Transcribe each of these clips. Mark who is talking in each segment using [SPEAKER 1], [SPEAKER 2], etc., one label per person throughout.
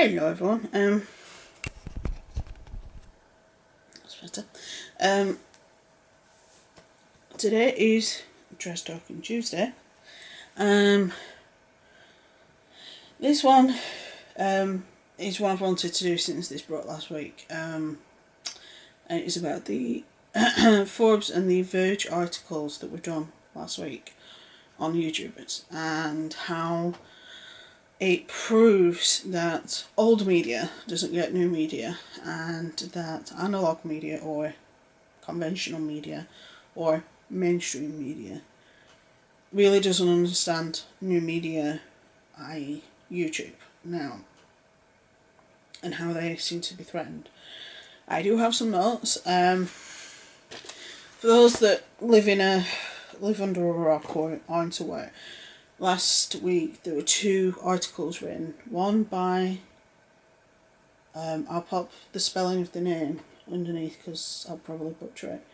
[SPEAKER 1] Hello everyone, that's better. Today is Dress Talking Tuesday. This one is one I've wanted to do since this broke last week. And it is about the Forbes and the Verge articles that were done last week on YouTubers, and how it proves that old media doesn't get new media, and that analogue media or conventional media or mainstream media really doesn't understand new media, i.e. YouTube, now, and how they seem to be threatened. I do have some notes. For those that live under a rock or aren't aware, last week there were two articles written. One by, I'll pop the spelling of the name underneath because I'll probably butcher it,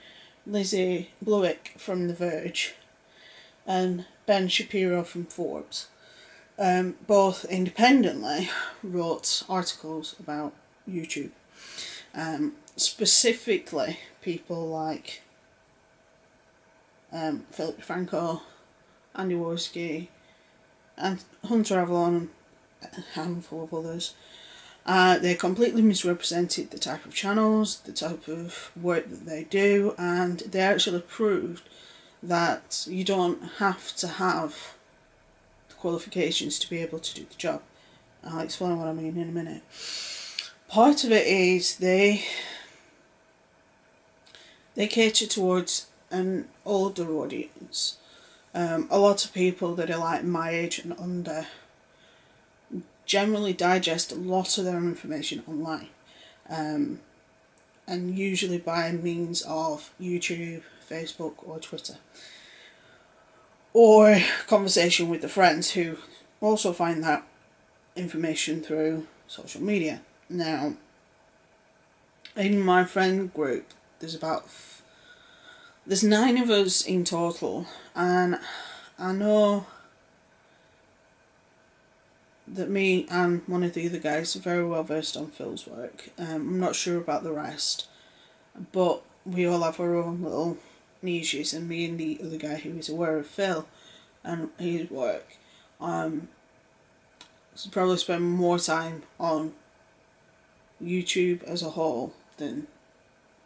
[SPEAKER 1] Lizzie Bluick from The Verge, and Ben Shapiro from Forbes. Both independently wrote articles about YouTube. Specifically people like Philip DeFranco, Andy Worski, and Hunter Avalon, and a handful of others. They completely misrepresented the type of channels, the type of work that they do, and they actually proved that you don't have to have the qualifications to be able to do the job. I'll explain what I mean in a minute. Part of it is they cater towards an older audience. A lot of people that are like my age and under generally digest a lot of their information online, and usually by means of YouTube, Facebook or Twitter, or conversation with the friends who also find that information through social media. Now, in my friend group there's 9 of us in total, and I know that me and one of the other guys are very well versed on Phil's work. I'm not sure about the rest, but we all have our own little niches, and me and the other guy who is aware of Phil and his work probably spend more time on YouTube as a whole than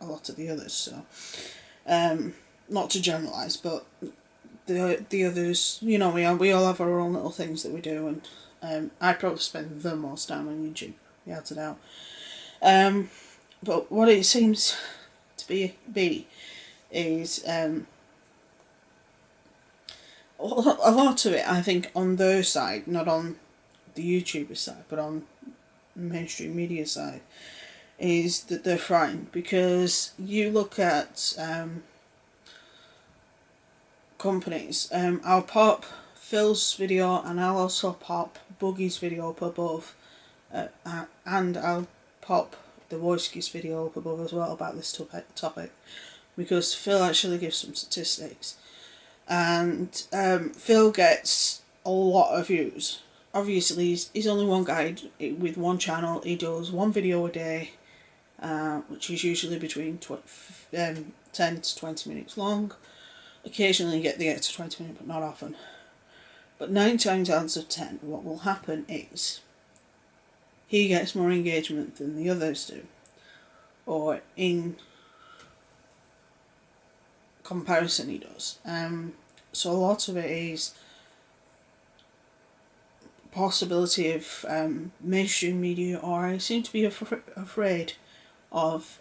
[SPEAKER 1] a lot of the others. So not to generalise, but the others, you know, we all have our own little things that we do, and I probably spend the most time on YouTube, without a doubt. But what it seems to be is a lot of it, I think, on their side, not on the YouTuber side, but on the mainstream media side, is that they're frightened. Because you look at companies, I'll pop Phil's video and I'll also pop Boogie's video up above, and I'll pop the Worski's video up above as well about this topic, because Phil actually gives some statistics, and Phil gets a lot of views. Obviously he's only one guy with one channel. He does one video a day, which is usually between 10 to 20 minutes long. Occasionally you get the extra 20 minutes, but not often. But 9 times out of 10 what will happen is he gets more engagement than the others do, or in comparison he does. So a lot of it is possibility of mainstream media, or I seem to be afraid of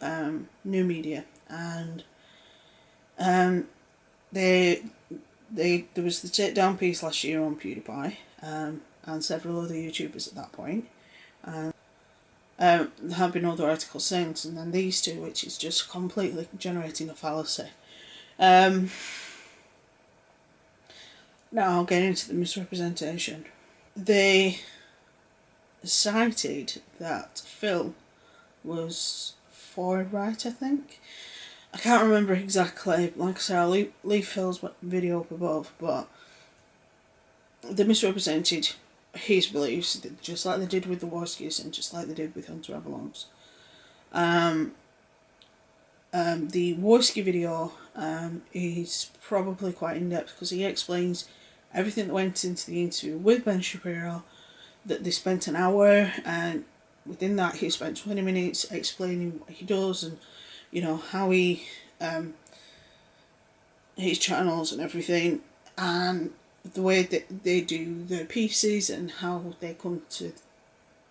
[SPEAKER 1] new media. And there was the takedown piece last year on PewDiePie, and several other YouTubers at that point. There have been other articles since, and then these two, which is just completely generating a fallacy. Now I'll get into the misrepresentation. They cited that Phil was far-right, I think. I can't remember exactly. Like I say, I'll leave Phil's video up above, but they misrepresented his beliefs, just like they did with the Warskis and just like they did with Hunter Avalons. The Warski video is probably quite in-depth because he explains everything that went into the interview with Ben Shapiro, that they spent an hour, and within that he spent 20 minutes explaining what he does and, you know, how he, his channels and everything, and the way that they do their pieces and how they come to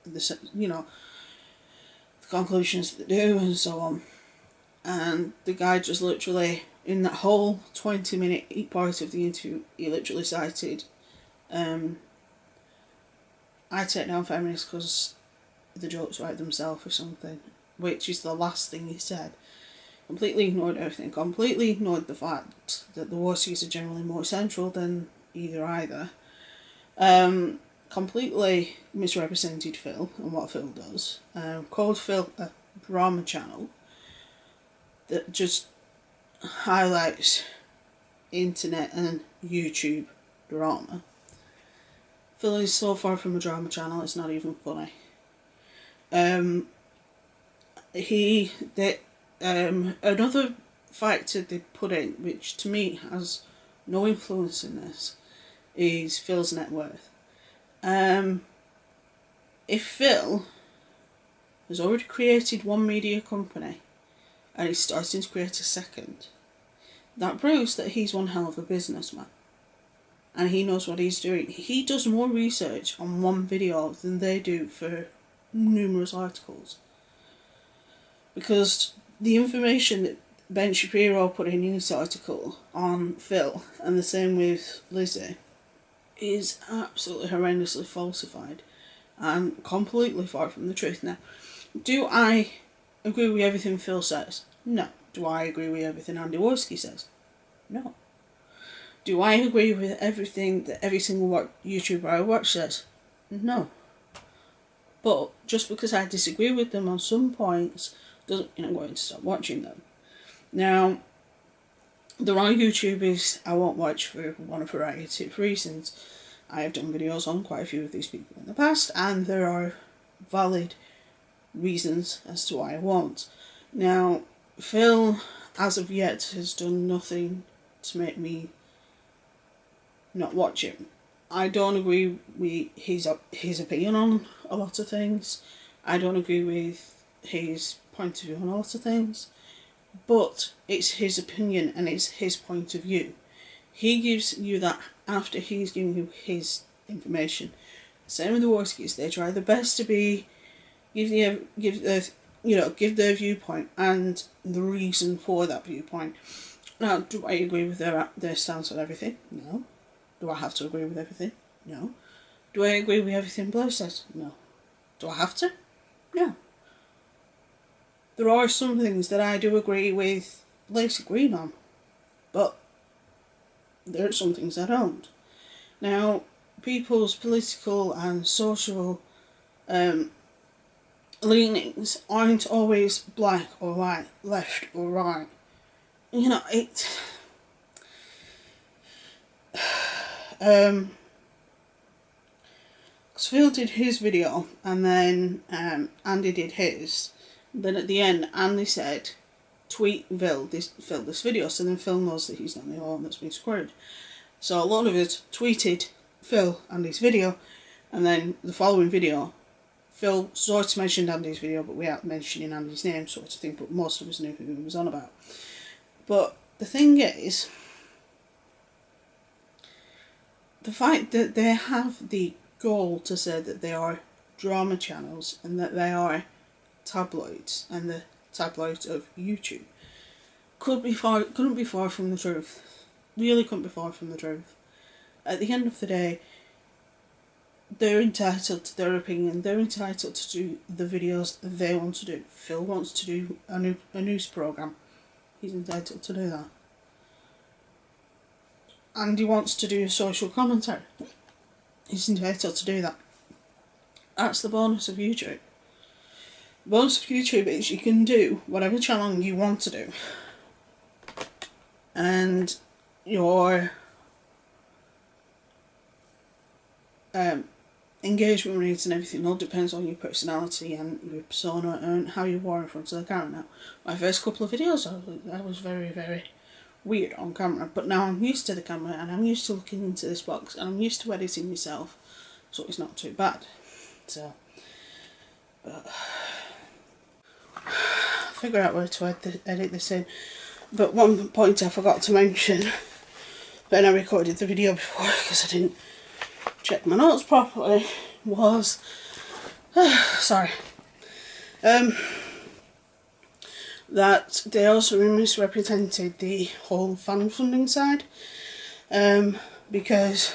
[SPEAKER 1] the, you know, the conclusions that they do and so on. And the guy just literally, in that whole 20-minute part of the interview, he literally cited, I take down feminists because the jokes write themselves or something, which is the last thing he said. Completely ignored everything, completely ignored the fact that the Warskis are generally more central than either. Completely misrepresented Phil and what Phil does. Called Phil a drama channel that just highlights internet and YouTube drama. Phil is so far from a drama channel, it's not even funny. Another factor they put in, which to me has no influence in this, is Phil's net worth. If Phil has already created one media company and he's starting to create a second, that proves that he's one hell of a businessman. And he knows what he's doing. He does more research on one video than they do for numerous articles. Because the information that Ben Shapiro put in his article on Phil, and the same with Lizzie, is absolutely horrendously falsified and completely far from the truth. Now, do I agree with everything Phil says? No. Do I agree with everything Andy Warski says? No. Do I agree with everything that every single YouTuber I watch says? No. But just because I disagree with them on some points doesn't mean I'm going to stop watching them. Now, there are YouTubers I won't watch for one variety of reasons. I have done videos on quite a few of these people in the past, and there are valid reasons as to why I won't. Now, Phil, as of yet, has done nothing to make me not watch him. I don't agree with his opinion on a lot of things. I don't agree with his point of view on a lot of things. But it's his opinion and it's his point of view. He gives you that after he's giving you his information. Same with the Warskis. They try their best to give their viewpoint and the reason for that viewpoint. Now, do I agree with their stance on everything? No. Do I have to agree with everything? No. Do I agree with everything Blair says? No. Do I have to? No. There are some things that I do agree with Lacey Green on, but there are some things I don't. Now, people's political and social leanings aren't always black or white, left or right. You know, Phil did his video and then Andy did his. Then at the end, Andy said, tweet Phil this video, so then Phil knows that he's not the only one that's been screwed. So a lot of us tweeted Phil Andy's video, and then the following video, Phil sort of mentioned Andy's video, but without mentioning Andy's name, sort of thing, but most of us knew who he was on about. But the thing is, the fact that they have the goal to say that they are drama channels and that they are tabloids and the tabloids of YouTube couldn't be far from the truth. Really couldn't be far from the truth. At the end of the day, they're entitled to their opinion. They're entitled to do the videos they want to do. Phil wants to do a news programme. He's entitled to do that. Andy wants to do a social commentary. He's entitled to do that. That's the bonus of YouTube. The bonus of YouTube is you can do whatever channel you want to do. And your engagement rates and everything all depends on your personality and your persona and how you are in front of the camera. Now, my first couple of videos, I was very, very weird on camera, but now I'm used to the camera and I'm used to looking into this box and I'm used to editing myself, so it's not too bad. So, but figure out where to edit this in. But one point I forgot to mention when I recorded the video before, because I didn't check my notes properly, was sorry, that they also misrepresented the whole fan funding side, because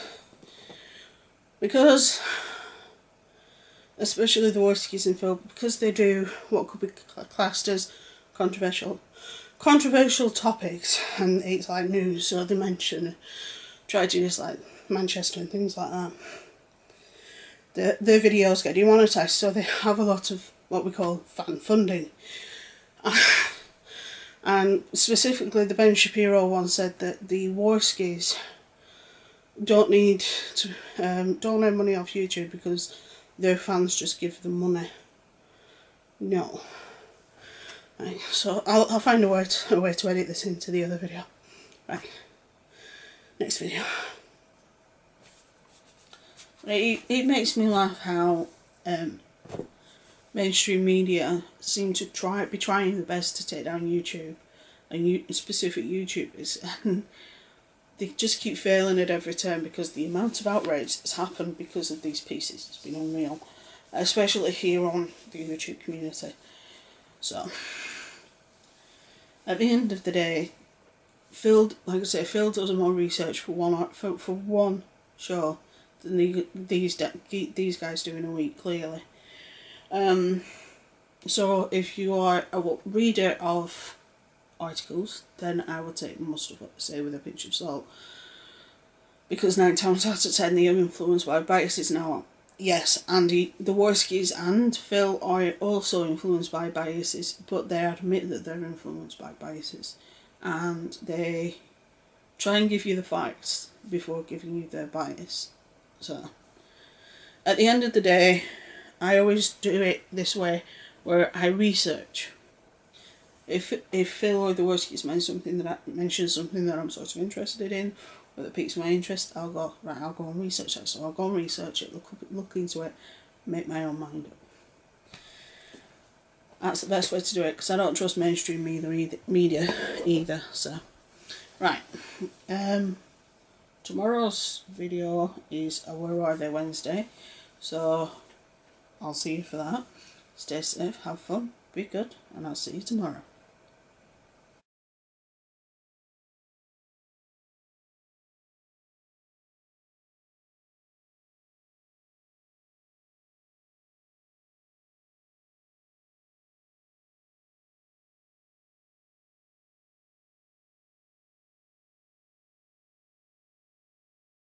[SPEAKER 1] especially the Worskies and Phil, because they do what could be classed as controversial topics, and it's like news, so they mention tragedies like Manchester and things like that. Their videos get demonetised, so they have a lot of what we call fan funding. And specifically the Ben Shapiro one said that the Worskies don't need to don't earn money off YouTube because their fans just give them money. No. Right, so I'll find a way to edit this into the other video. Right. Next video. It makes me laugh how mainstream media seem to be trying the best to take down YouTube and specific YouTubers, and they just keep failing at every turn because the amount of outrage that's happened because of these pieces has been unreal, especially here on the YouTube community. So, at the end of the day, Phil, like I say, Phil does more research for one show than these guys do in a week, clearly. So if you are a reader of articles, then I would take most of what they say with a pinch of salt, because 9 times out of 10 they are influenced by biases. Now, yes, Andy, the Worskies and Phil are also influenced by biases, but they admit that they're influenced by biases, and they try and give you the facts before giving you their bias. So, at the end of the day, I always do it this way, where I research. If Phil or the Worskies mentions something that I'm sort of interested in, or that piques my interest, I'll go and research that. So I'll go and research it, look into it, make my own mind up. That's the best way to do it, because I don't trust mainstream media either. So, right. Tomorrow's video is a Where Are They Wednesday, so I'll see you for that. Stay safe, have fun, be good, and I'll see you tomorrow.